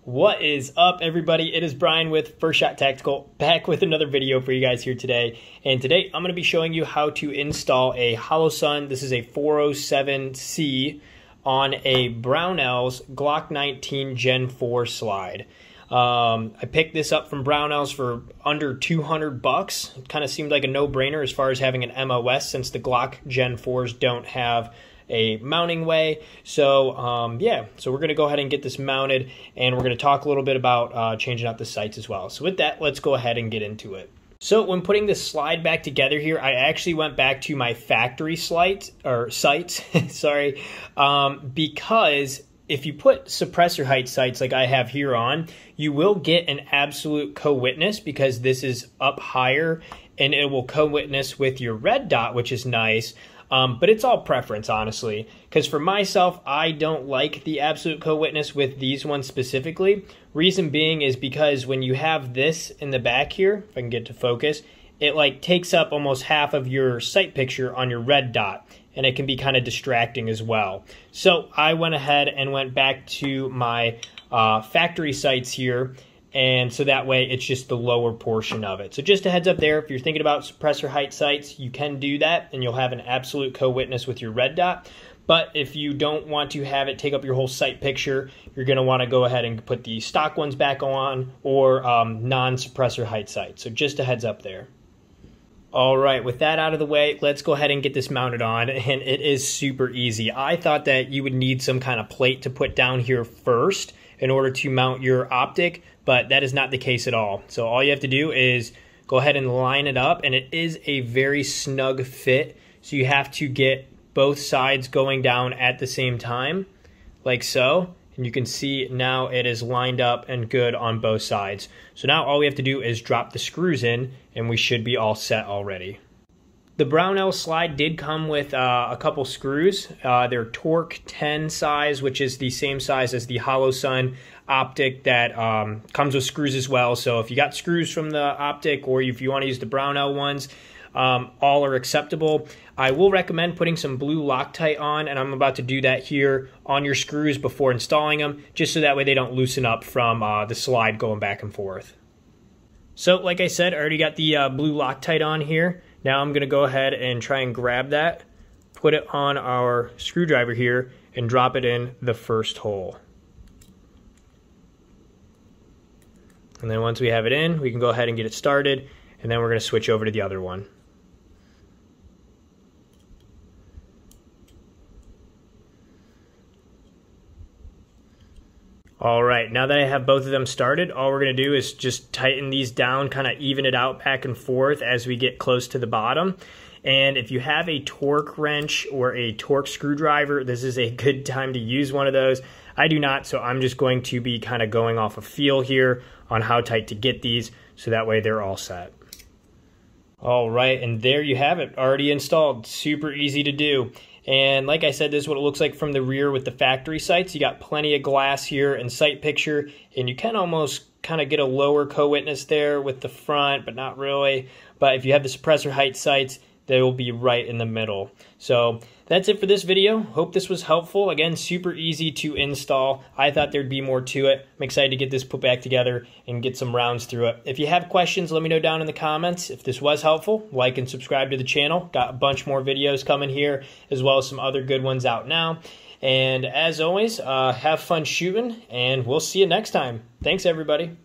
What is up, everybody? It is Brian with First Shot Tactical, back with another video for you guys here today. And today I'm going to be showing you how to install a Holosun. This is a 407c on a Brownells Glock 19 Gen 4 slide. I picked this up from Brownells for under 200 bucks. It kind of seemed like a no-brainer as far as having an MOS, since the Glock Gen 4s don't have a mounting way. So yeah, so we're going to go ahead and get this mounted, and we're going to talk a little bit about changing out the sights as well. So with that, let's go ahead and get into it. So when putting this slide back together here, I actually went back to my factory sights, sorry, because if you put suppressor height sights like I have here on, you will get an absolute co-witness, because this is up higher and it will co-witness with your red dot, which is nice. But it's all preference, honestly, because for myself, I don't like the absolute co-witness with these ones specifically. Reason being is because when you have this in the back here, if I can get to focus, it like takes up almost half of your sight picture on your red dot, and it can be kind of distracting as well. So I went ahead and went back to my factory sights here, and so that way it's just the lower portion of it. So just a heads up there, if you're thinking about suppressor height sights, you can do that and you'll have an absolute co-witness with your red dot. But if you don't want to have it take up your whole sight picture, you're going to want to go ahead and put the stock ones back on, or non-suppressor height sights. So just a heads up there. All right, with that out of the way, let's go ahead and get this mounted on, and it is super easy. I thought that you would need some kind of plate to put down here first in order to mount your optic, but that is not the case at all. So all you have to do is go ahead and line it up, and it is a very snug fit. So you have to get both sides going down at the same time, like so. And you can see now it is lined up and good on both sides. So now all we have to do is drop the screws in, and we should be all set already. The Brownells slide did come with a couple screws. They're Torque 10 size, which is the same size as the Holosun optic that comes with screws as well. So if you got screws from the optic, or if you want to use the Brownell ones, all are acceptable. I will recommend putting some blue Loctite on, and I'm about to do that here on your screws before installing them, just so that way they don't loosen up from the slide going back and forth. So like I said, I already got the blue Loctite on here. Now I'm going to go ahead and try and grab that, put it on our screwdriver here, and drop it in the first hole. And then once we have it in, we can go ahead and get it started, and then we're going to switch over to the other one. All right, now that I have both of them started, all we're going to do is just tighten these down, kind of even it out back and forth as we get close to the bottom. And if you have a torque wrench or a torque screwdriver, this is a good time to use one of those. I do not, so I'm just going to be kind of going off a feel here on how tight to get these, so that way they're all set. All right, and there you have it, already installed. Super easy to do. And like I said, this is what it looks like from the rear with the factory sights. You got plenty of glass here and sight picture, and you can almost kind of get a lower co-witness there with the front, but not really. But if you have the suppressor height sights, they will be right in the middle. So that's it for this video. Hope this was helpful. Again, super easy to install. I thought there'd be more to it. I'm excited to get this put back together and get some rounds through it. If you have questions, let me know down in the comments. If this was helpful, like and subscribe to the channel. Got a bunch more videos coming here, as well as some other good ones out now. And as always, have fun shooting, and we'll see you next time. Thanks, everybody.